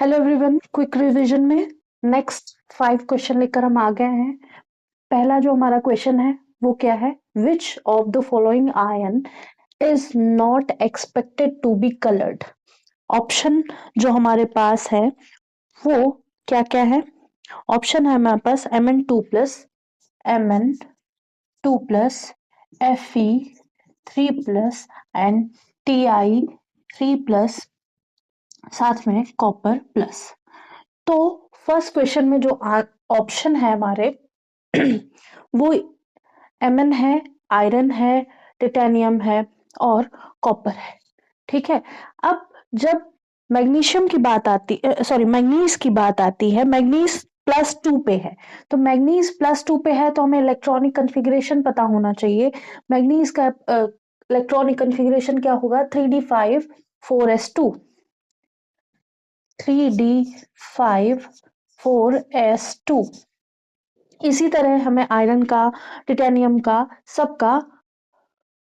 Hello everyone, quick revision में next 5 question लेकर हम आ गए हैं। पहला जो हमारा क्वेश्चन है वो क्या है? Which of the following ion is not expected to be coloured? Option जो हमारे पास है वो क्या क्या है? ऑप्शन है हमारे पास Mn2+, Mn2+, Fe3+ and Ti3+, साथ में कॉपर प्लस। तो फर्स्ट क्वेश्चन में जो ऑप्शन है हमारे वो Mn है, आयरन है, टिटेनियम है और कॉपर है। ठीक है। अब जब मैग्नीशियम की बात आती सॉरी मैग्नीज की बात आती है, मैग्नीज +2 पे है। तो मैग्नीज +2 पे है तो हमें इलेक्ट्रॉनिक कन्फिग्रेशन पता होना चाहिए। मैग्नीज का इलेक्ट्रॉनिक कन्फिग्रेशन क्या होगा? 3d5 4s2, 3d5 4s2। इसी तरह हमें आयरन का, टिटेनियम का, सबका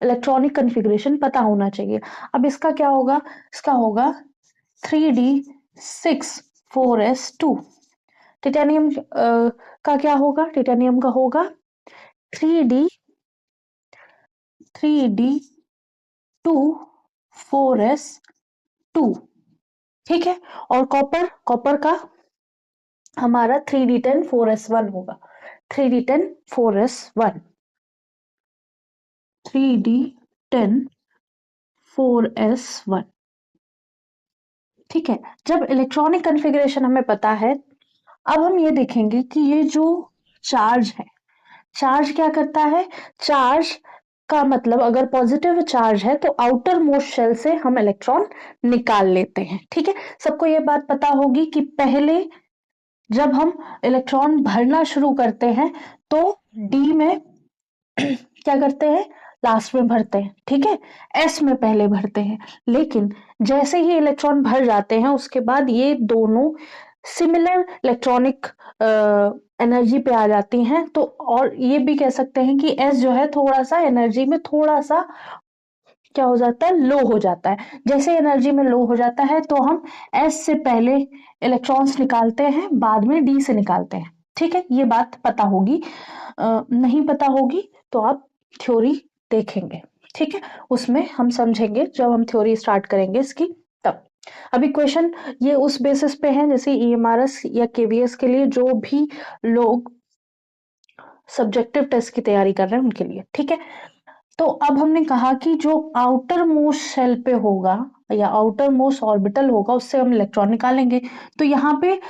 इलेक्ट्रॉनिक कन्फिग्रेशन पता होना चाहिए। अब इसका क्या होगा? इसका होगा 3d6 4s2। टिटेनियम का क्या होगा? टिटेनियम का होगा 3d 2 4s2। ठीक है। और कॉपर, कॉपर का हमारा 3d10 4s1 होगा। 3d10 4s1, 3d10 4s1। ठीक है। जब इलेक्ट्रॉनिक कन्फिग्रेशन हमें पता है, अब हम ये देखेंगे कि ये जो चार्ज है, चार्ज क्या करता है? चार्ज का मतलब अगर पॉजिटिव चार्ज है तो आउटर मोस्ट शेल से हम इलेक्ट्रॉन निकाल लेते हैं। ठीक है। सबको ये बात पता होगी कि पहले जब हम इलेक्ट्रॉन भरना शुरू करते हैं तो डी में क्या करते हैं? लास्ट में भरते हैं। ठीक है। एस में पहले भरते हैं। लेकिन जैसे ही इलेक्ट्रॉन भर जाते हैं उसके बाद ये दोनों सिमिलर इलेक्ट्रॉनिक एनर्जी पे आ जाती हैं। तो और ये भी कह सकते हैं कि एस जो है थोड़ा सा एनर्जी में थोड़ा सा क्या हो जाता है? लो हो जाता है। जैसे एनर्जी में लो हो जाता है तो हम एस से पहले इलेक्ट्रॉन्स निकालते हैं, बाद में डी से निकालते हैं। ठीक है। ये बात पता होगी। नहीं पता होगी तो आप थ्योरी देखेंगे। ठीक है। उसमें हम समझेंगे जब हम थ्योरी स्टार्ट करेंगे इसकी तब। अभी क्वेश्चन ये उस बेसिस पे है, जैसे ईएमआरएस या केवीएस के लिए जो भी लोग सब्जेक्टिव टेस्ट की तैयारी कर रहे हैं उनके लिए। ठीक है। तो अब हमने कहा कि जो आउटर मोस्ट शेल पे होगा या आउटर मोस्ट ऑर्बिटल होगा उससे हम इलेक्ट्रॉन निकालेंगे। तो यहाँ पे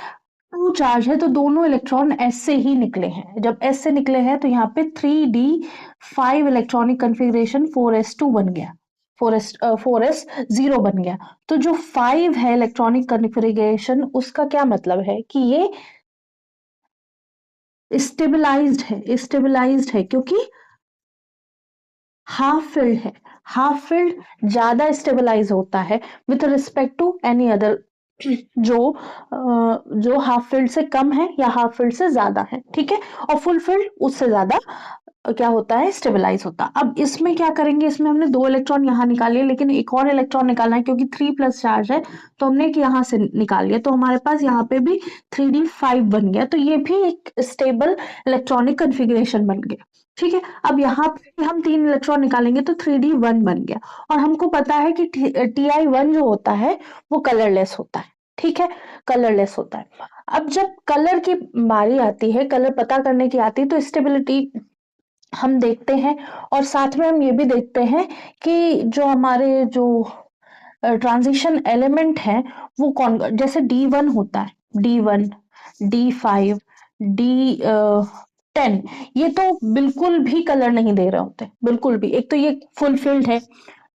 2 चार्ज है तो दोनों इलेक्ट्रॉन एस से ही निकले हैं। जब एस से निकले हैं तो यहाँ पे 3d5 इलेक्ट्रॉनिक कन्फिग्रेशन 4s2 बन गया, 4s0 बन गया। तो जो 5 है इलेक्ट्रॉनिक कन्फिग्रेशन उसका क्या मतलब है कि ये स्टेबलाइज्ड है क्योंकि हाफ फिल्ड है। हाफ फिल्ड ज्यादा स्टेबलाइज होता है with respect to any other जो हाफ फील्ड से कम है या हाफ फील्ड से ज्यादा है। ठीक है। और फुल फील्ड उससे ज्यादा क्या होता है? स्टेबलाइज होता है। अब इसमें क्या करेंगे? इसमें हमने 2 इलेक्ट्रॉन यहाँ निकाले, लेकिन एक और इलेक्ट्रॉन निकालना है क्योंकि 3+ चार्ज है तो हमने एक यहाँ से निकाल लिया। तो हमारे पास यहाँ पे भी 3d5 बन गया। तो ये भी एक स्टेबल इलेक्ट्रॉनिक कन्फिग्रेशन बन गया। ठीक है। अब यहाँ पे हम 3 इलेक्ट्रॉन निकालेंगे तो 3d1 बन गया। और हमको पता है कि Ti1 जो होता है वो कलरलेस होता है। ठीक है। कलरलेस होता है। अब जब कलर की बारी आती है, कलर पता करने की आती है, तो स्टेबिलिटी हम देखते हैं और साथ में हम ये भी देखते हैं कि जो हमारे जो ट्रांजिशन एलिमेंट है वो कौन, जैसे D1 होता है, D1, D5, D10, ये तो बिल्कुल भी कलर नहीं दे रहे होते, बिल्कुल भी। एक तो ये फुलफिल्ड है।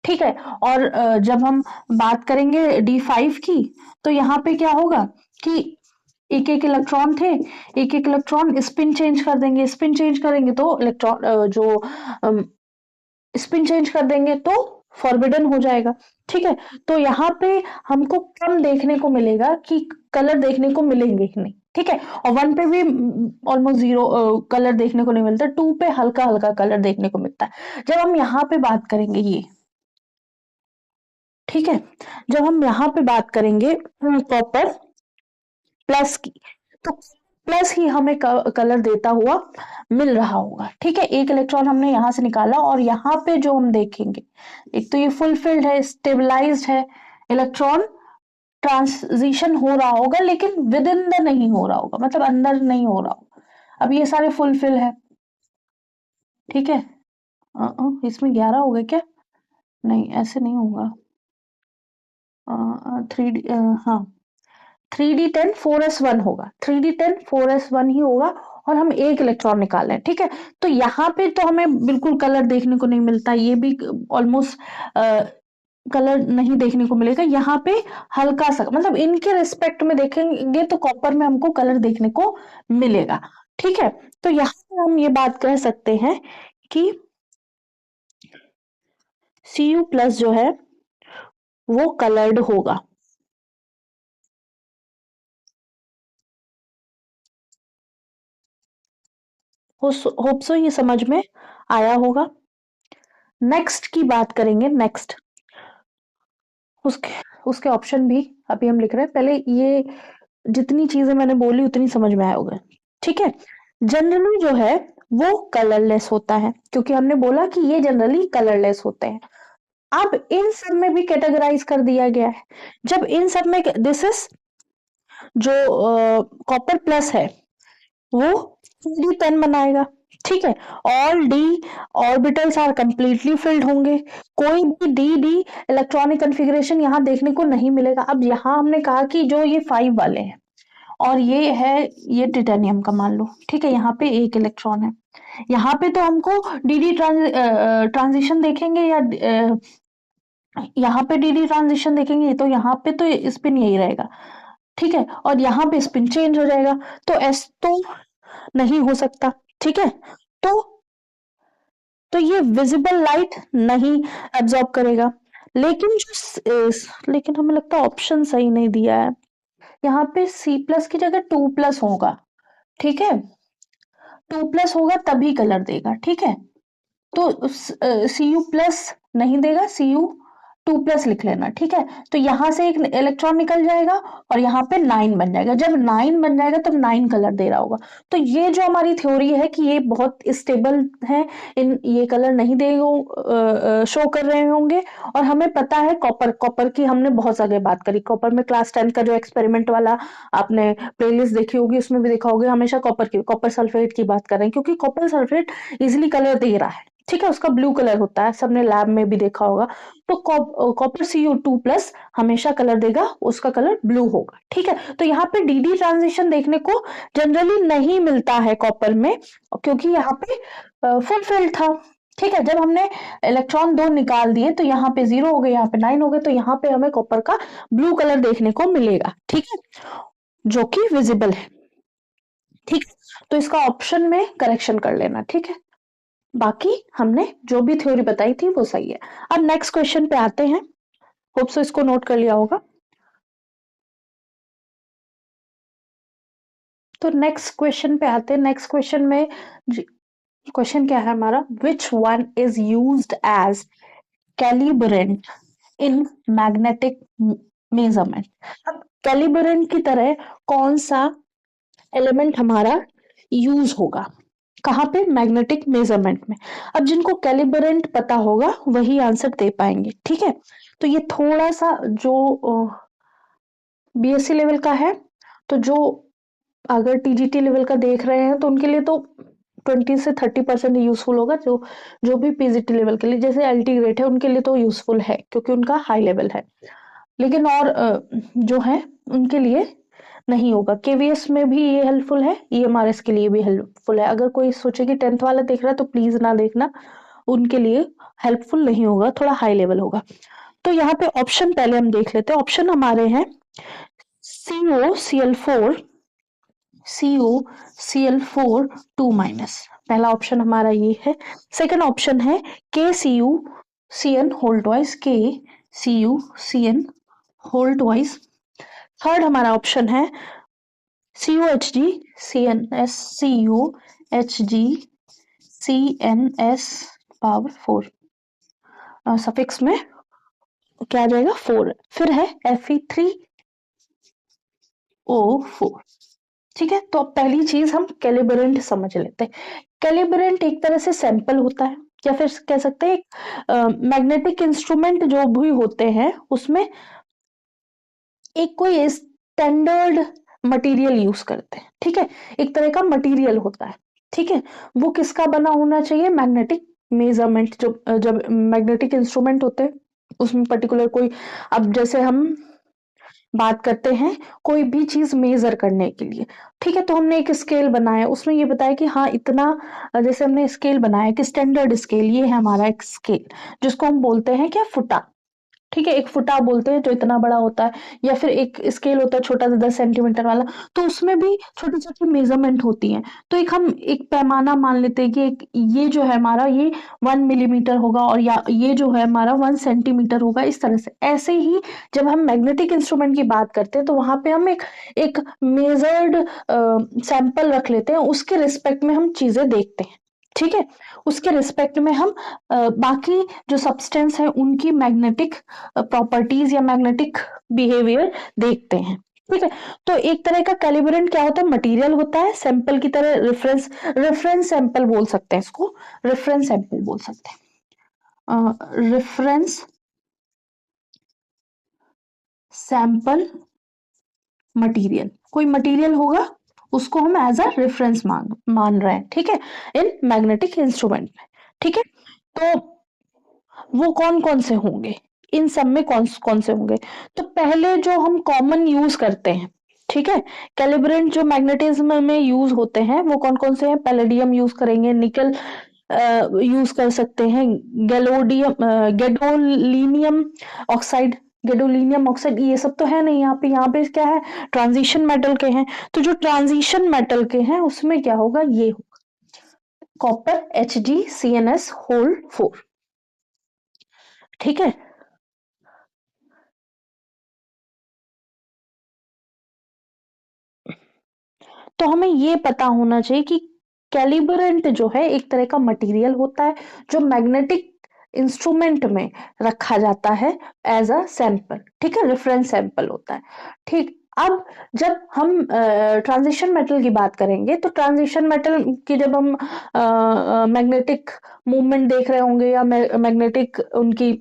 ठीक है। और जब हम बात करेंगे D5 की तो यहाँ पे क्या होगा कि एक एक इलेक्ट्रॉन थे, एक एक इलेक्ट्रॉन स्पिन चेंज कर देंगे, स्पिन चेंज करेंगे तो इलेक्ट्रॉन जो स्पिन चेंज कर देंगे तो फॉरबिडन हो जाएगा। ठीक है। तो यहाँ पे हमको कम देखने को मिलेगा कि कलर देखने को मिलेंगे ही नहीं। ठीक है। और 1 पे भी ऑलमोस्ट 0 कलर देखने को नहीं मिलता, 2 पे हल्का हल्का कलर देखने को मिलता है। जब हम यहाँ पे बात करेंगे ये, ठीक है, जब हम यहाँ पे बात करेंगे कॉपर, प्लस की, तो प्लस ही हमें कलर देता हुआ मिल रहा होगा। ठीक है, एक इलेक्ट्रॉन हमने यहां से निकाला और यहाँ पे जो हम देखेंगे, एक तो ये फुलफिल्ड है, स्टेबलाइज्ड है, इलेक्ट्रॉन ट्रांजिशन हो रहा होगा लेकिन विद इन द नहीं हो रहा होगा, मतलब अंदर नहीं हो रहा होगा। अब ये सारे फुलफिल है। ठीक है, इसमें 11 हो गए क्या? नहीं, ऐसे नहीं होगा। 3D, हाँ, 3D10 4s1 होगा, 3D10 4s1 ही होगा। और हम एक इलेक्ट्रॉन निकाल रहे हैं। ठीक है, तो यहाँ पे तो हमें बिल्कुल कलर देखने को नहीं मिलता, ये भी ऑलमोस्ट कलर नहीं देखने को मिलेगा। यहाँ पे हल्का सा, मतलब इनके रिस्पेक्ट में देखेंगे तो कॉपर में हमको कलर देखने को मिलेगा। ठीक है, तो यहाँ पे हम ये बात कह सकते हैं कि Cu प्लस जो है वो कलर्ड होगा। होप सो ये समझ में आया होगा। नेक्स्ट की बात करेंगे। नेक्स्ट उसके उसके ऑप्शन भी अभी हम लिख रहे हैं। पहले ये जितनी चीजें मैंने बोली उतनी समझ में आया होगा। ठीक है, जनरली जो है वो कलरलेस होता है, क्योंकि हमने बोला कि ये जनरली कलरलेस होते हैं। अब इन सब में भी कैटेगराइज कर दिया गया है। जब इन सब में दिस इज जो कॉपर प्लस है वो D10 बनाएगा। ठीक है, all D orbitals are completely filled होंगे, कोई भी डी डी इलेक्ट्रॉनिक कन्फिग्रेशन यहाँ देखने को नहीं मिलेगा। अब यहाँ हमने कहा कि जो ये 5 वाले हैं और ये है, ये टिटेनियम का मान लो। ठीक है, यहाँ पे एक इलेक्ट्रॉन है, यहाँ पे तो हमको डीडी ट्रांजिशन देखेंगे या यहाँ पे डीडी ट्रांजिशन देखेंगे, तो यहाँ पे तो स्पिन यही रहेगा। ठीक है, और यहाँ पे स्पिन चेंज हो जाएगा, तो एस तो नहीं हो सकता। ठीक है, तो तो ये विजिबल लाइट नहीं एब्जॉर्ब करेगा। लेकिन लेकिन हमें लगता है ऑप्शन सही नहीं दिया है। यहाँ पे सी प्लस की जगह 2+ होगा। ठीक है, 2+ होगा तभी कलर देगा। ठीक है, तो Cu+ नहीं देगा, Cu2+ लिख लेना। ठीक है, तो यहां से एक इलेक्ट्रॉन निकल जाएगा और यहाँ पे 9 बन जाएगा। जब 9 बन जाएगा तब 9 कलर दे रहा होगा। तो ये जो हमारी थ्योरी है कि ये बहुत स्टेबल है, इन ये कलर नहीं देगा, शो कर रहे होंगे। और हमें पता है कॉपर की हमने बहुत जगह बात करी। कॉपर में क्लास 10 का जो एक्सपेरिमेंट वाला आपने प्लेलिस्ट देखी होगी, उसमें भी देखा होगा, हमेशा कॉपर सल्फेट की बात कर रहे हैं, क्योंकि कॉपर सल्फेट इजिली कलर दे रहा है। ठीक है, उसका ब्लू कलर होता है, सबने लैब में भी देखा होगा। तो कॉपर Cu2+ हमेशा कलर देगा, उसका कलर ब्लू होगा। ठीक है, तो यहाँ पे डीडी ट्रांजिशन देखने को जनरली नहीं मिलता है कॉपर में, क्योंकि यहाँ पे फुलफिल्ड था। ठीक है, जब हमने इलेक्ट्रॉन 2 निकाल दिए तो यहाँ पे 0 हो गए, यहाँ पे 9 हो गए, तो यहाँ पे हमें कॉपर का ब्लू कलर देखने को मिलेगा। ठीक है, जो कि विजिबल है। ठीक है, तो इसका ऑप्शन में करेक्शन कर लेना। ठीक है, बाकी हमने जो भी थ्योरी बताई थी वो सही है। अब नेक्स्ट क्वेश्चन पे आते हैं। होप सो इसको नोट कर लिया होगा। तो नेक्स्ट क्वेश्चन पे आते हैं। नेक्स्ट क्वेश्चन में क्वेश्चन क्या है हमारा, which one is used as calibrant in magnetic measurement. अब कैलिब्रेंट की तरह कौन सा एलिमेंट हमारा यूज होगा, कहाँ पे? मैग्नेटिक मेजरमेंट में। अब जिनको कैलिब्रेंट पता होगा वही आंसर दे पाएंगे। ठीक है, तो ये थोड़ा सा जो बीएससी लेवल का है, तो जो अगर टीजीटी लेवल का देख रहे हैं तो उनके लिए तो 20 से 30% यूजफुल होगा। जो जो भी पीजीटी लेवल के लिए, जैसे एलटी ग्रेड है, उनके लिए तो यूजफुल है क्योंकि उनका हाई लेवल है। लेकिन और जो है उनके लिए नहीं होगा। केवीएस में भी ये हेल्पफुल है, ईएमआरएस के लिए भी हेल्पफुल है। अगर कोई सोचे कि 10th वाला देख रहा है तो प्लीज ना देखना, उनके लिए हेल्पफुल नहीं होगा, थोड़ा हाई लेवल होगा। तो यहाँ पे ऑप्शन पहले हम देख लेते हैं। ऑप्शन हमारे हैं COCl4, COCl4 2-, पहला ऑप्शन हमारा ये है। सेकंड ऑप्शन है KCuCN whole twice, KCuCN whole twice. Third हमारा ऑप्शन है COHG CNS, COHG CNS power 4, suffix में क्या आ जाएगा? 4। फिर है Fe3 4। ठीक है, तो अब पहली चीज हम कैलिब्रेंट समझ लेते हैं। कैलिब्रेंट एक तरह से सैंपल होता है, या फिर कह सकते हैं एक मैग्नेटिक इंस्ट्रूमेंट जो भी होते हैं उसमें एक कोई स्टैंडर्ड मटेरियल यूज करते हैं। ठीक है, एक तरह का मटेरियल होता है। ठीक है, वो किसका बना होना चाहिए? मैग्नेटिक मेजरमेंट, जो जब मैग्नेटिक इंस्ट्रूमेंट होते हैं उसमें पर्टिकुलर कोई, अब जैसे हम बात करते हैं कोई भी चीज मेजर करने के लिए। ठीक है, तो हमने एक स्केल बनाया, उसमें ये बताया कि हाँ इतना, जैसे हमने स्केल बनाया कि स्टैंडर्ड स्केल, ये है हमारा एक स्केल जिसको हम बोलते हैं क्या? फुटा। ठीक है, एक फुटा बोलते हैं जो इतना बड़ा होता है, या फिर एक स्केल होता है छोटा सा 10 सेंटीमीटर वाला, तो उसमें भी छोटी छोटी मेजरमेंट होती है। तो एक हम एक पैमाना मान लेते हैं कि एक ये जो है हमारा, ये 1 मिलीमीटर होगा, और या ये जो है हमारा 1 सेंटीमीटर होगा। इस तरह से ऐसे ही जब हम मैग्नेटिक इंस्ट्रूमेंट की बात करते हैं तो वहां पे हम एक मेजर्ड सैंपल रख लेते हैं, उसके रिस्पेक्ट में हम चीजें देखते हैं। ठीक है, उसके रिस्पेक्ट में हम बाकी जो सब्सटेंस है उनकी मैग्नेटिक प्रॉपर्टीज या मैग्नेटिक बिहेवियर देखते हैं। ठीक है, तो एक तरह का कैलिब्रेंट क्या होता है? मटेरियल होता है, सैंपल की तरह, रेफरेंस रेफरेंस सैंपल बोल सकते हैं इसको, रेफरेंस सैंपल बोल सकते हैं, रेफरेंस सैंपल मटेरियल, कोई मटेरियल होगा उसको हम एज अ रेफरेंस मान रहे हैं। ठीक है, इन मैग्नेटिक इंस्ट्रूमेंट में। ठीक है, तो वो कौन कौन से होंगे? इन सब में कौन कौन से होंगे? तो पहले जो हम कॉमन यूज करते हैं, ठीक है, कैलिब्रेंट जो मैग्नेटिज्म में यूज होते हैं वो कौन कौन से हैं? पैलेडियम यूज करेंगे, निकल यूज कर सकते हैं, गैलोडियम, गैडोलिनियम ऑक्साइड, गैडोलिनियम ऑक्साइड, ये सब तो है नहीं यहाँ पे। यहाँ पे क्या है? ट्रांजिशन मेटल के हैं। तो जो ट्रांजिशन मेटल के हैं उसमें क्या होगा? ये होगा कॉपर HgCnS4। ठीक है, तो हमें ये पता होना चाहिए कि कैलिब्रेंट जो है एक तरह का मटेरियल होता है जो मैग्नेटिक इंस्ट्रूमेंट में रखा जाता है एज अ सैंपल। ठीक है, रेफरेंस सैंपल होता है। ठीक, अब जब हम ट्रांजिशन मेटल की बात करेंगे तो ट्रांजिशन मेटल की जब हम मैग्नेटिक मूवमेंट देख रहे होंगे या मैग्नेटिक उनकी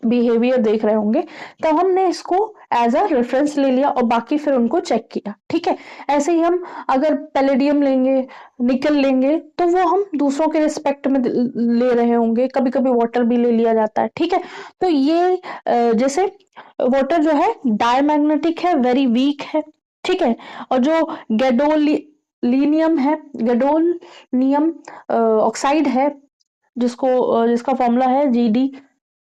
बिहेवियर देख रहे होंगे, तब हमने इसको एज अ रेफरेंस ले लिया और बाकी फिर उनको चेक किया। ठीक है, ऐसे ही हम अगर पैलेडियम लेंगे, निकल लेंगे, तो वो हम दूसरों के रिस्पेक्ट में ले रहे होंगे। कभी कभी वाटर भी ले लिया जाता है। ठीक है, तो ये जैसे वाटर जो है डायमैग्नेटिक है, वेरी वीक है। ठीक है, और जो गैडोलिनियम है, गैडोलिनियम ऑक्साइड है, जिसका फॉर्मूला है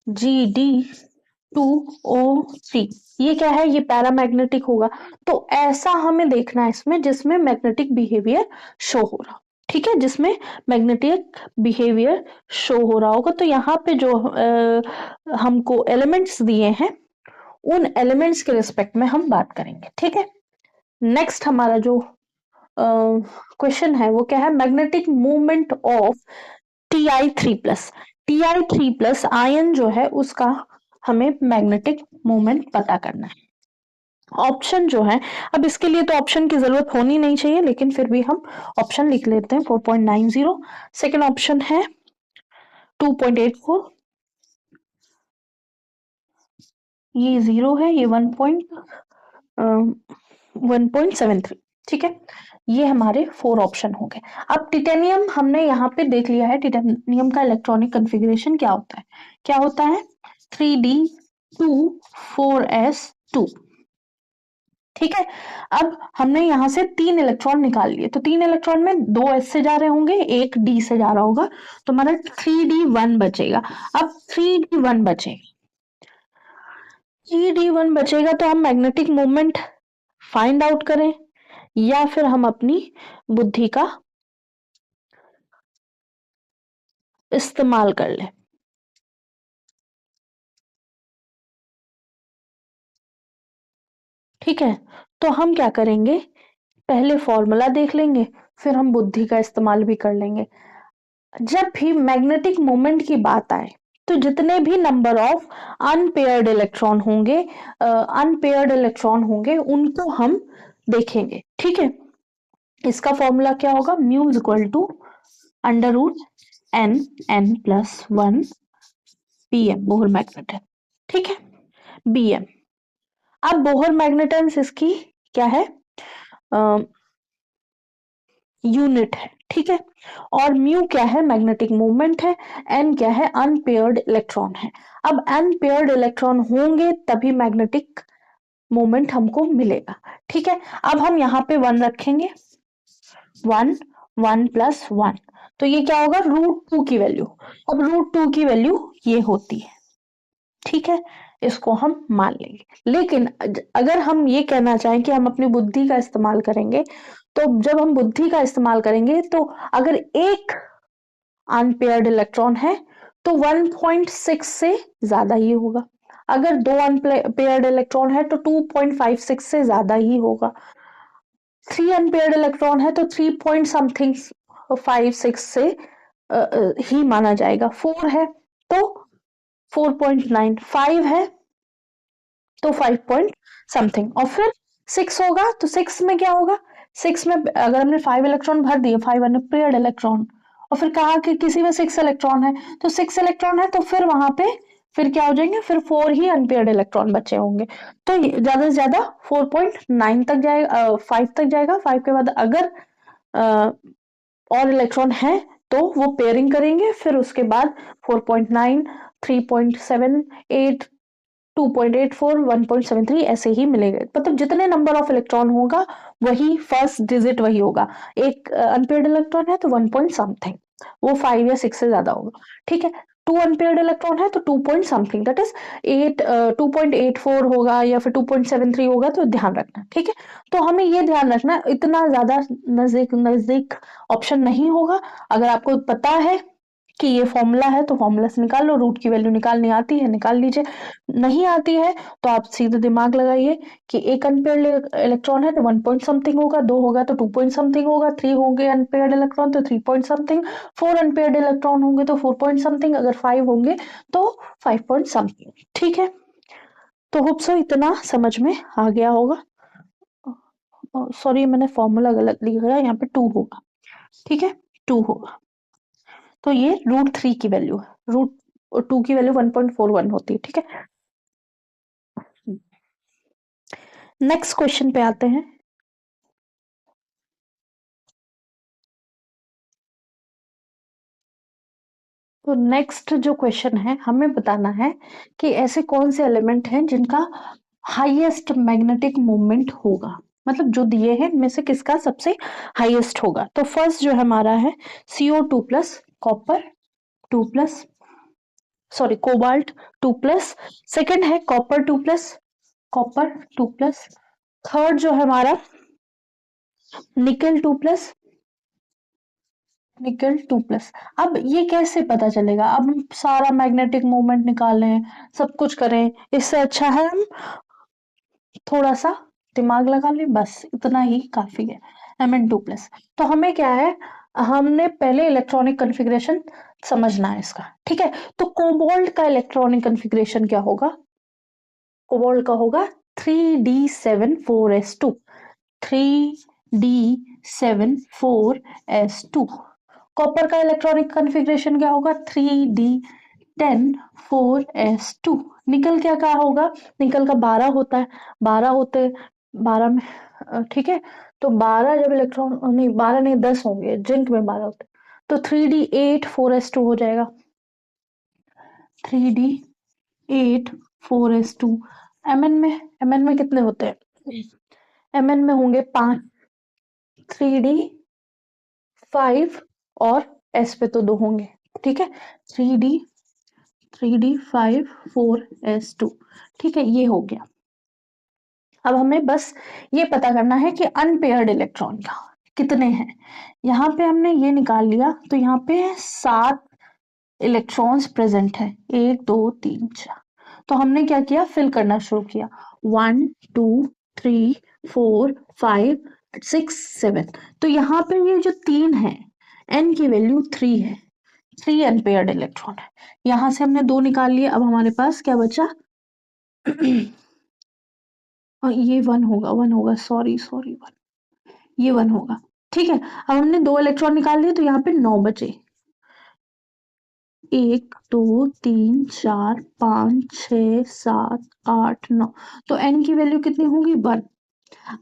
GD2O3, ये क्या है? ये पैरामैग्नेटिक होगा। तो ऐसा हमें देखना है इसमें जिसमें मैग्नेटिक बिहेवियर शो हो रहा हो। ठीक है, जिसमें मैग्नेटिक बिहेवियर शो हो रहा होगा। तो यहाँ पे जो हमको एलिमेंट्स दिए हैं उन एलिमेंट्स के रिस्पेक्ट में हम बात करेंगे। ठीक है, नेक्स्ट हमारा जो क्वेश्चन है वो क्या है? Magnetic movement of Ti3+। Ti3+ ion जो है उसका हमें मैग्नेटिक मूवमेंट पता करना है। ऑप्शन जो है, अब इसके लिए तो ऑप्शन की जरूरत होनी नहीं चाहिए, लेकिन फिर भी हम ऑप्शन लिख लेते हैं। 4.90, सेकेंड ऑप्शन है 2.84, ये 0 है, ये 1.73। ठीक है, ये हमारे 4 ऑप्शन हो गए। अब टिटेनियम हमने यहाँ पे देख लिया है, टिटेनियम का इलेक्ट्रॉनिक कन्फिग्रेशन क्या होता है? क्या होता है? 3D2 4s2। ठीक है, अब हमने यहाँ से 3 इलेक्ट्रॉन निकाल लिए, तो 3 इलेक्ट्रॉन में 2 s से जा रहे होंगे, एक d से जा रहा होगा, तो हमारा 3d1 बचेगा। अब 3d1 बचेगा तो हम मैग्नेटिक मूवमेंट फाइंड आउट करें या फिर हम अपनी बुद्धि का इस्तेमाल कर लें। ठीक है, तो हम क्या करेंगे? पहले फॉर्मूला देख लेंगे, फिर हम बुद्धि का इस्तेमाल भी कर लेंगे। जब भी मैग्नेटिक मोमेंट की बात आए, तो जितने भी नंबर ऑफ अनपेयर्ड इलेक्ट्रॉन होंगे उनको हम देखेंगे। ठीक है, इसका फॉर्मूला क्या होगा, mu is equal to under root n+1 pm, Bohr magnet है। ठीक है, bm। अब बोहर मैग्नेटेंस इसकी क्या है, यूनिट है। ठीक है, और म्यू क्या है, मैग्नेटिक मूवमेंट है, एन क्या है, अनपेयर्ड इलेक्ट्रॉन है। अब अनपेयर्ड इलेक्ट्रॉन होंगे तभी मैग्नेटिक मोमेंट हमको मिलेगा। ठीक है, अब हम यहाँ पे 1 रखेंगे, 1 1+1, तो ये क्या होगा, √2 की वैल्यू। अब √2 की वैल्यू ये होती है। ठीक है, इसको हम मान लेंगे। लेकिन अगर हम ये कहना चाहें कि हम अपनी बुद्धि का इस्तेमाल करेंगे, तो जब हम बुद्धि का इस्तेमाल करेंगे तो अगर एक अनपेयर्ड इलेक्ट्रॉन है तो 1.6 से ज्यादा ही होगा। अगर 2 अनपेयर्ड इलेक्ट्रॉन है तो 2.56 से ज्यादा ही होगा। 3 अनपेयर्ड इलेक्ट्रॉन है तो 3 पॉइंट समथिंग 56 से ही माना जाएगा। 4 है तो 4.9, 5 है तो 5 पॉइंट समथिंग, और फिर 6 होगा तो 6 में क्या होगा, 6 में अगर हमने 5 इलेक्ट्रॉन भर दिए, 5 अनपेयर्ड इलेक्ट्रॉन, और फिर कहा कि किसी में 6 इलेक्ट्रॉन है, तो 6 इलेक्ट्रॉन है तो फिर वहां पे फिर क्या हो जाएंगे, फिर 4 ही अनपेयर्ड इलेक्ट्रॉन बचे होंगे। तो ज्यादा से ज्यादा 4.9 तक जाएगा, 5 तक जाएगा। 5 के बाद अगर और इलेक्ट्रॉन है तो वो पेयरिंग करेंगे, फिर उसके बाद 4.9, 3.78, 2.84, 1.73 ऐसे ही मिलेगा। मतलब जितने नंबर ऑफ इलेक्ट्रॉन होगा वही फर्स्ट डिजिट वही होगा। एक अनपेयर्ड इलेक्ट्रॉन है तो 1 पॉइंट समथिंग, वो 5 या 6 से ज्यादा होगा। ठीक है, 2 अनपेयर्ड इलेक्ट्रॉन है तो 2 पॉइंट समथिंग, दैट इज 2.84 होगा या फिर 2.73 होगा, तो ध्यान रखना। ठीक है, तो हमें ये ध्यान रखना, इतना ज्यादा नजदीक नजदीक ऑप्शन नहीं होगा। अगर आपको पता है कि ये फॉर्मूला है तो फॉर्मूला से निकाल लो, रूट की वैल्यू निकालनी आती है निकाल लीजिए, नहीं आती है तो आप सीधे दिमाग लगाइए कि एक अनपेयर्ड इलेक्ट्रॉन है तो 1 पॉइंट समथिंग होगा, 2 होगा तो 2 पॉइंट समथिंग होगा, 3 होंगे अनपेयर्ड इलेक्ट्रॉन तो 3 पॉइंट समथिंग, 4 अनपेयर्ड इलेक्ट्रॉन होंगे तो 4 पॉइंट समथिंग, अगर 5 होंगे तो 5 पॉइंट समथिंग। ठीक है, तो होप सो इतना समझ में आ गया होगा। सॉरी, मैंने फॉर्मूला गलत लिखा है, यहाँ पे 2 होगा। ठीक है, 2 होगा, तो ये √3 की वैल्यू है, √2 की वैल्यू 1.41 होती है। ठीक है, नेक्स्ट क्वेश्चन पे आते हैं। तो नेक्स्ट जो क्वेश्चन है, हमें बताना है कि ऐसे कौन से एलिमेंट हैं जिनका हाईएस्ट मैग्नेटिक मोमेंट होगा, मतलब जो दिए हैं इनमें से किसका सबसे हाईएस्ट होगा। तो फर्स्ट जो हमारा है CO2+, copper 2+, sorry cobalt 2+, second है कॉपर 2+, थर्ड जो है हमारा निकल 2+। अब ये कैसे पता चलेगा, अब हम सारा मैग्नेटिक मोमेंट निकालें, सब कुछ करें, इससे अच्छा है हम थोड़ा सा दिमाग लगा लें, बस इतना ही काफी है। Mn2+, तो हमें क्या है, हमने पहले इलेक्ट्रॉनिक कॉन्फ़िगरेशन समझना है इसका। ठीक है, तो कोबाल्ट का इलेक्ट्रॉनिक कॉन्फ़िगरेशन क्या होगा, कोबाल्ट का होगा 3d7 4s2, 3d7 4s2। Copper का इलेक्ट्रॉनिक कॉन्फ़िगरेशन क्या होगा, 3d10 4s2। निकल क्या होगा, निकल का 12 होता है, 12 होते 12 में ठीक है, तो 12 जब इलेक्ट्रॉन नहीं, 12 नहीं 10 होंगे, जिंक में 12 होते, तो 3d8 4s2 हो जाएगा, 3d8 4s2। एमएन में कितने होते हैं, एमएन में होंगे 5, 3d5, और एस पे तो 2 होंगे। ठीक है, 3d5 4s2। ठीक है, ये हो गया। अब हमें बस ये पता करना है कि अनपेयर्ड इलेक्ट्रॉन का कितने हैं। यहाँ पे हमने ये निकाल लिया, तो यहाँ पे 7 इलेक्ट्रॉन्स प्रेजेंट है, 1 2 3 4। तो हमने क्या किया, फिल करना शुरू किया, 1 2 3 4 5 6 7। तो यहाँ पे ये जो 3 है, n की वैल्यू 3 है, 3 अनपेयर्ड इलेक्ट्रॉन है। यहां से हमने 2 निकाल लिए, अब हमारे पास क्या बचा? और ये 1 होगा, 1 होगा, सॉरी सॉरी 1, ये 1 होगा। ठीक है, अब हमने 2 इलेक्ट्रॉन निकाल लिए तो यहाँ पे 9 बचे। 1 2 3 4 5 6 7 8 9। तो n की वैल्यू कितनी होगी? 1।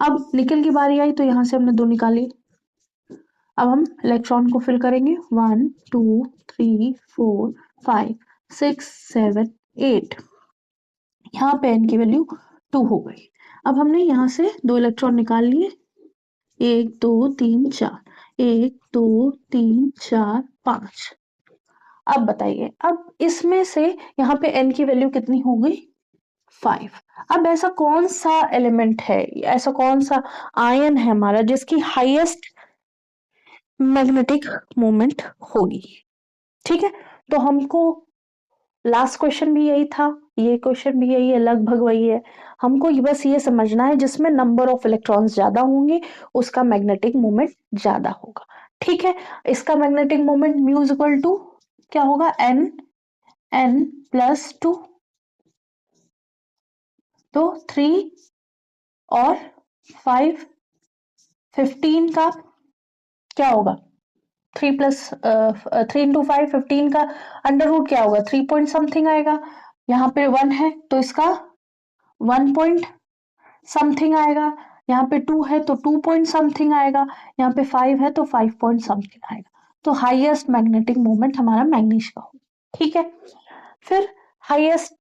अब निकल की बारी आई तो यहाँ से हमने 2 निकाली। अब हम इलेक्ट्रॉन को फिल करेंगे। 1 2 3 4 5 6 7 8। यहाँ पे n की वैल्यू 2 हो गई। अब हमने यहाँ से 2 इलेक्ट्रॉन निकाल लिए। 1 2 3 4, 1 2 3 4 5। अब बताइए, अब इसमें से यहाँ पे n की वैल्यू कितनी हो गई? 5। अब ऐसा कौन सा एलिमेंट है, ऐसा कौन सा आयन है हमारा जिसकी हाईएस्ट मैग्नेटिक मोमेंट होगी? ठीक है, तो हमको लास्ट क्वेश्चन भी यही था, ये क्वेश्चन भी यही है, लगभग वही है। हमको बस ये समझना है जिसमें नंबर ऑफ इलेक्ट्रॉन्स ज्यादा होंगे उसका मैग्नेटिक मोमेंट ज्यादा होगा। ठीक है, इसका magnetic moment mu equal to क्या होगा? n plus 2। तो 3 और 5 15 का क्या होगा? 3 प्लस 3 इंटू 5 15 का अंडर रूट क्या होगा? 3 पॉइंट समथिंग आएगा। यहाँ पे 1 है तो इसका 1 पॉइंट समथिंग आएगा। यहाँ पे 2 है तो 2 पॉइंट समथिंग आएगा। यहाँ पे 5 है तो 5 पॉइंट समथिंग आएगा। तो हाईएस्ट मैग्नेटिक मोमेंट हमारा मैग्नीज का होगा। ठीक है, फिर highest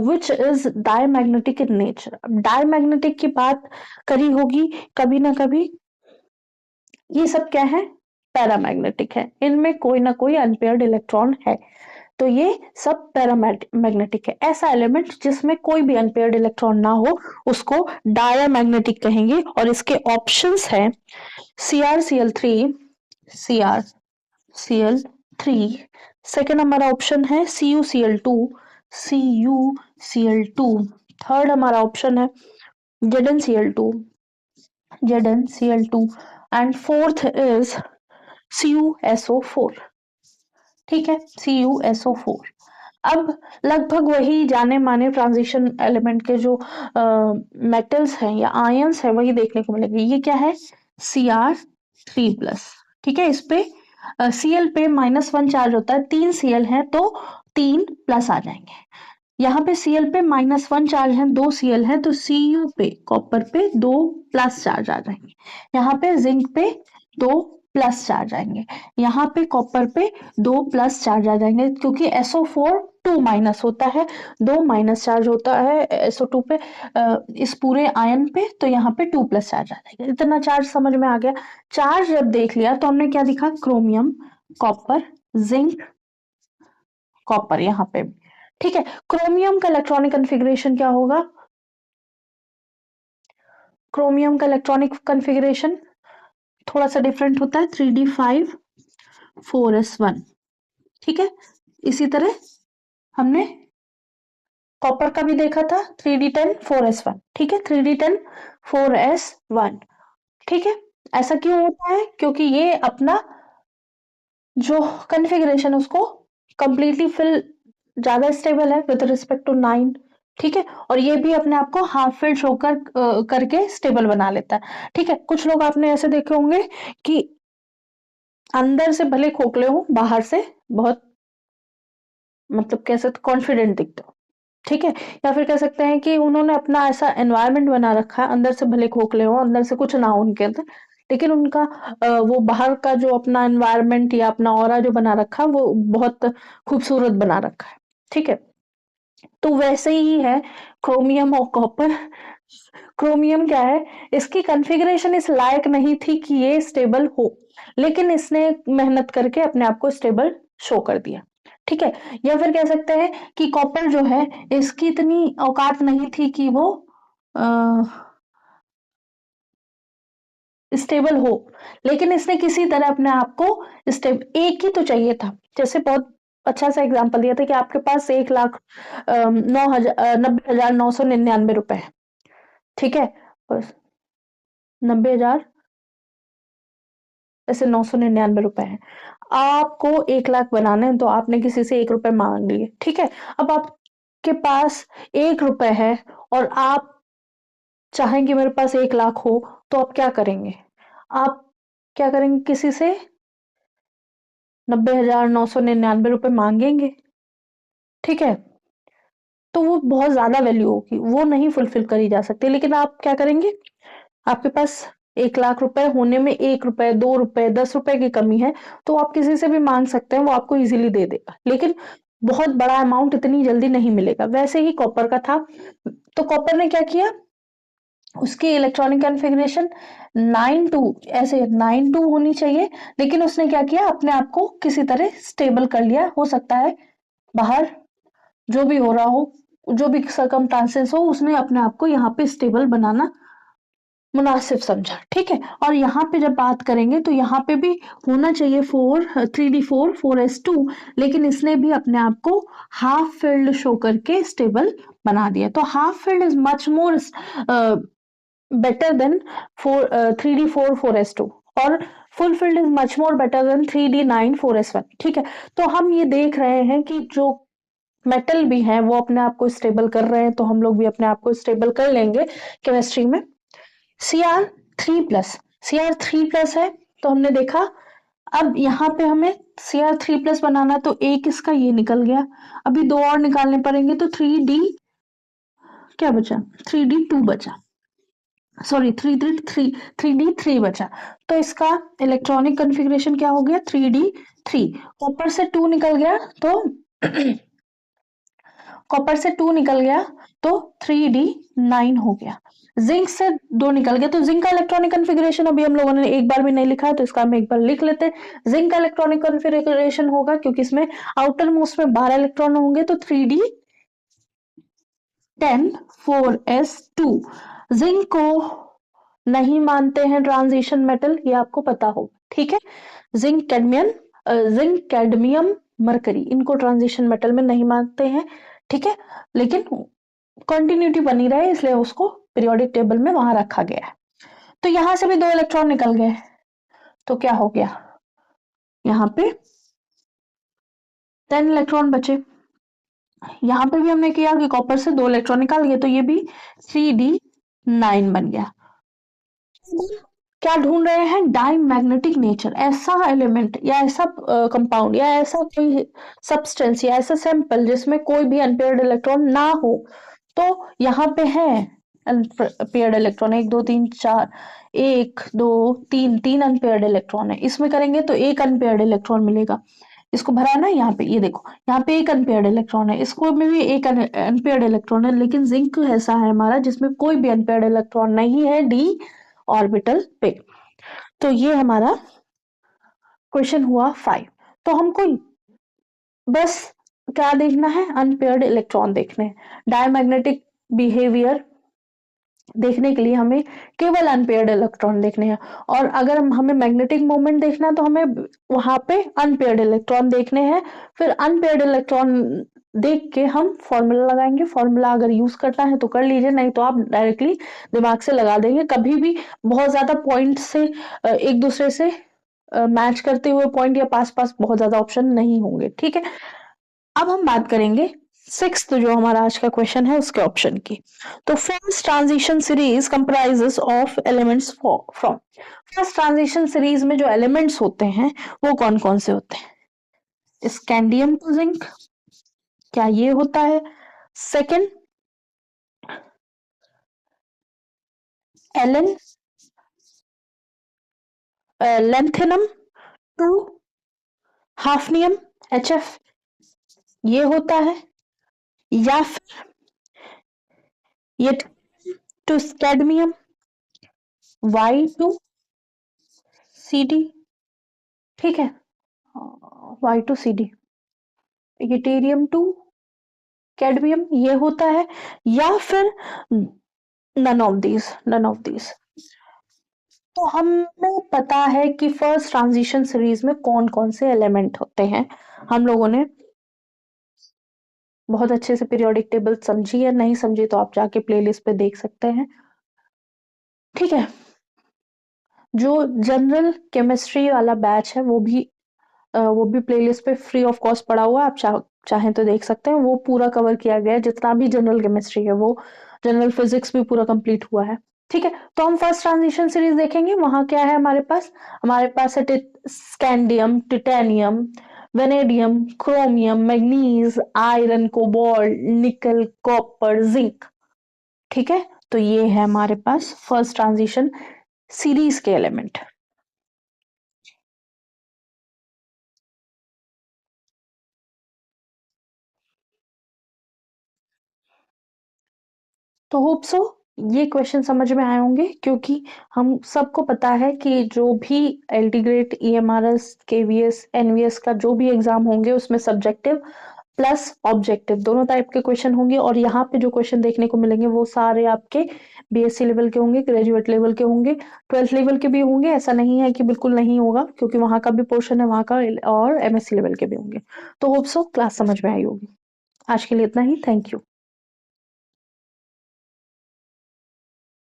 which is diamagnetic in nature. अब डायमैग्नेटिक की बात करी होगी कभी ना कभी। ये सब क्या है? पैरामैग्नेटिक है, इनमें कोई ना कोई अनपेयर्ड इलेक्ट्रॉन है। तो ये सब पैरामैग्नेटिक है। ऐसा एलिमेंट जिसमें कोई भी अनपेयर्ड इलेक्ट्रॉन ना हो उसको डायमैग्नेटिक कहेंगे। और इसके ऑप्शंस हैं CrCl3, CrCl3। सेकेंड हमारा ऑप्शन है CuCl2, CuCl2। थर्ड हमारा ऑप्शन है ZnCl2, ZnCl2। And fourth is CuSO4। ठीक है, CuSO4। अब लगभग वही जाने माने ट्रांजिशन एलिमेंट के जो मेटल्स हैं या आयंस है वही देखने को मिलेंगे। ये क्या है? Cr3+। ठीक है, इस पे Cl पे -1 चार्ज होता है, 3 Cl है तो 3 प्लस आ जाएंगे। यहाँ पे Cl पे -1 चार्ज है, 2 Cl है तो Cu पे कॉपर पे 2 प्लस चार्ज आ जाएंगे। यहाँ पे जिंक पे 2 प्लस चार्ज आएंगे। यहाँ पे कॉपर पे 2 प्लस चार्ज आ जाएंगे क्योंकि SO4 2 माइनस होता है, 2 माइनस चार्ज होता है SO2 पे इस पूरे आयन पे, तो यहाँ पे 2 प्लस चार्ज आ जाएगा। इतना चार्ज समझ में आ गया। चार्ज जब देख लिया तो हमने क्या दिखा? क्रोमियम, कॉपर, जिंक, कॉपर यहाँ पे। ठीक है, क्रोमियम का इलेक्ट्रॉनिक कन्फिग्रेशन क्या होगा? क्रोमियम का इलेक्ट्रॉनिक कन्फिग्रेशन थोड़ा सा डिफरेंट होता है, 3d5 4s1। ठीक है, इसी तरह हमने कॉपर का भी देखा था, 3d10 4s1। ठीक है, 3d10 4s1। ठीक है, ऐसा क्यों होता है? क्योंकि ये अपना जो कन्फिग्रेशन उसको कंप्लीटली फिल ज्यादा स्टेबल है विद रिस्पेक्ट टू 9। ठीक है, और ये भी अपने आप को हाफ फिल्ड होकर करके स्टेबल बना लेता है। ठीक है, कुछ लोग आपने ऐसे देखे होंगे कि अंदर से भले खोखले हो, बाहर से बहुत मतलब कह सकते कॉन्फिडेंट दिखते हो। ठीक है, या फिर कह सकते हैं कि उन्होंने अपना ऐसा एनवायरनमेंट बना रखा है, अंदर से भले खोखले हो, अंदर से कुछ ना हो उनके अंदर, लेकिन उनका वो बाहर का जो अपना एनवायरनमेंट या अपना ऑरा जो बना रखा है वो बहुत खूबसूरत बना रखा है। ठीक है, तो वैसे ही है क्रोमियम और कॉपर। क्रोमियम क्या है? इसकी कॉन्फ़िगरेशन इस लायक नहीं थी कि ये स्टेबल हो, लेकिन इसने मेहनत करके अपने आप को स्टेबल शो कर दिया। ठीक है, या फिर कह सकते हैं कि कॉपर जो है इसकी इतनी औकात नहीं थी कि वो स्टेबल हो, लेकिन इसने किसी तरह अपने आप को स्टेबल, एक ही तो चाहिए था। जैसे बहुत अच्छा सा एग्जांपल दिया था कि आपके पास 1,90,999 रुपए है। ठीक है, बस 90,000 ऐसे 999 रुपए है। आपको 1 लाख बनाने हैं तो आपने किसी से 1 रुपए मांग लिए, ठीक है। अब आपके पास 1 रुपए है और आप चाहेंगे मेरे पास 1 लाख हो, तो आप क्या करेंगे? आप क्या करेंगे? किसी से 90,999 रुपए मांगेंगे, ठीक है। तो वो बहुत ज्यादा वैल्यू होगी, वो नहीं फुलफिल करी जा सकती। लेकिन आप क्या करेंगे? आपके पास 1 लाख रुपए होने में 1 रुपए, 2 रुपए, 10 रुपए की कमी है, तो आप किसी से भी मांग सकते हैं, वो आपको इजीली दे देगा। लेकिन बहुत बड़ा अमाउंट इतनी जल्दी नहीं मिलेगा। वैसे ही कॉपर का था, तो कॉपर ने क्या किया, उसकी इलेक्ट्रॉनिक कॉन्फ़िगरेशन 9 2 ऐसे 9 2 होनी चाहिए, लेकिन उसने क्या किया, अपने आप को किसी तरह स्टेबल कर लिया। हो सकता है बाहर जो भी हो रहा हो, जो भी सर्कमस्टांसेस हो, उसने अपने आप को यहाँ पे स्टेबल बनाना मुनासिब समझा, ठीक है। और यहाँ पे जब बात करेंगे तो यहाँ पे भी होना चाहिए 3D4 4s2, लेकिन इसने भी अपने आप को हाफ फिल्ड शो करके स्टेबल बना दिया। तो half filled is much more better than 3D4 4s2, और full field is much more better than 3D9 4s1, ठीक है। तो हम ये देख रहे हैं कि जो मेटल भी हैं वो अपने आप को स्टेबल कर रहे हैं, तो हम लोग भी अपने आप को स्टेबल कर लेंगे केमिस्ट्री में। Cr3+, Cr3+ है, तो हमने देखा। अब यहाँ पे हमें Cr3+ बनाना, तो एक इसका ये निकल गया, अभी 2 और निकालने पड़ेंगे, तो 3D क्या बचा, 3D2 बचा, सॉरी 3D3 बचा। तो इसका इलेक्ट्रॉनिक कॉन्फ़िगरेशन क्या हो गया, 3D3। कॉपर से 2 निकल गया, तो कॉपर से 2 निकल गया, तो 3D9 हो गया। जिंक से 2 निकल गया, तो जिंक का इलेक्ट्रॉनिक कॉन्फ़िगरेशन अभी हम लोगों ने एक बार भी नहीं लिखा है, तो इसका हम एक बार लिख लेते हैं। जिंक का इलेक्ट्रॉनिक कॉन्फ़िगरेशन होगा, क्योंकि इसमें आउटर मोस्ट में 12 इलेक्ट्रॉन होंगे, तो 3D10 4s2। जिंक को नहीं मानते हैं ट्रांजिशन मेटल, ये आपको पता हो, ठीक है। जिंक कैडमियम मरकरी, इनको ट्रांजिशन मेटल में नहीं मानते हैं, ठीक है। लेकिन कंटिन्यूटी बनी रहे, इसलिए उसको पीरियोडिक टेबल में वहां रखा गया है। तो यहां से भी 2 इलेक्ट्रॉन निकल गए, तो क्या हो गया, यहाँ पे 10 इलेक्ट्रॉन बचे। यहाँ पे भी हमने किया कि कॉपर से 2 इलेक्ट्रॉन निकाल गए, तो ये भी 3D9 बन गया। क्या ढूंढ रहे हैं, डाईमैग्नेटिक नेचर, ऐसा एलिमेंट या ऐसा कंपाउंड या ऐसा कोई सब्सटेंस या ऐसा सैंपल जिसमें कोई भी अनपेयर्ड इलेक्ट्रॉन ना हो। तो यहाँ पे है अनपेयर्ड इलेक्ट्रॉन, 1 2 3 4, 1 2 3 अनपेयर्ड इलेक्ट्रॉन है। इसमें करेंगे तो एक अनपेयर्ड इलेक्ट्रॉन मिलेगा। इसको भरा ना यहाँ पे, ये देखो यहाँ पे एक अनपेयर्ड इलेक्ट्रॉन है, इसको में भी एक अनपेयर्ड इलेक्ट्रॉन है, लेकिन जिंक ऐसा है हमारा जिसमें कोई भी अनपेयर्ड इलेक्ट्रॉन नहीं है डी ऑर्बिटल पे। तो ये हमारा क्वेश्चन हुआ 5। तो हमको बस क्या देखना है, अनपेयर्ड इलेक्ट्रॉन देखने हैं। डायमैग्नेटिक बिहेवियर देखने के लिए हमें केवल अनपेयर्ड इलेक्ट्रॉन देखने हैं, और अगर हमें मैग्नेटिक मोमेंट देखना है तो हमें वहां पे अनपेयर्ड इलेक्ट्रॉन देखने हैं। फिर अनपेयर्ड इलेक्ट्रॉन देख के हम फॉर्मूला लगाएंगे। फॉर्मूला अगर यूज करना है तो कर लीजिए, नहीं तो आप डायरेक्टली दिमाग से लगा देंगे। कभी भी बहुत ज्यादा पॉइंट से एक दूसरे से मैच करते हुए पॉइंट या पास पास बहुत ज्यादा ऑप्शन नहीं होंगे, ठीक है। अब हम बात करेंगे 6th जो हमारा आज का क्वेश्चन है उसके ऑप्शन की। तो first transition series comprises of elements from. First transition series में जो एलिमेंट्स होते हैं वो कौन कौन से होते हैं? स्कैंडियम टू जिंक, क्या ये होता है? सेकंड, एलन लेंथेनम टू हाफनियम HF, ये होता है। या फिर ये टू कैडमियम Y2CD, ठीक है, Y2CD, यूटेरियम टू कैडमियम, ये होता है। या फिर नन ऑफ दीज। तो हमें पता है कि फर्स्ट ट्रांजिशन सीरीज में कौन कौन से एलिमेंट होते हैं। हम लोगों ने बहुत अच्छे से पीरियोडिक टेबल समझी है, नहीं समझी तो आप जाके प्लेलिस्ट पे देख सकते हैं, ठीक है। जो जनरल केमिस्ट्री वाला बैच है वो भी वो भी प्लेलिस्ट पे फ्री ऑफ कॉस्ट पड़ा हुआ है, आप चाहें तो देख सकते हैं। वो पूरा कवर किया गया है, जितना भी जनरल केमिस्ट्री है वो, जनरल फिजिक्स भी पूरा कंप्लीट हुआ है। ठीक है, तो हम फर्स्ट ट्रांजिशन सीरीज देखेंगे। वहां क्या है हमारे पास है scandium, titanium, vanadium, chromium, manganese, iron, cobalt, निकल, कॉपर, जिंक। ठीक है, तो ये है हमारे पास फर्स्ट ट्रांजिशन सीरीज के एलिमेंट। तो होप सो ये क्वेश्चन समझ में आए होंगे, क्योंकि हम सबको पता है कि जो भी LT grade, EMRS, KVS, NVS का जो भी एग्जाम होंगे उसमें सब्जेक्टिव प्लस ऑब्जेक्टिव दोनों टाइप के क्वेश्चन होंगे। और यहाँ पे जो क्वेश्चन देखने को मिलेंगे वो सारे आपके बीएससी लेवल के होंगे, ग्रेजुएट लेवल के होंगे, 12th लेवल के भी होंगे। ऐसा नहीं है कि बिल्कुल नहीं होगा, क्योंकि वहां का भी पोर्शन है वहां का, और एमएससी लेवल के भी होंगे। तो होप सो क्लास समझ में आई होगी। आज के लिए इतना ही। Thank you.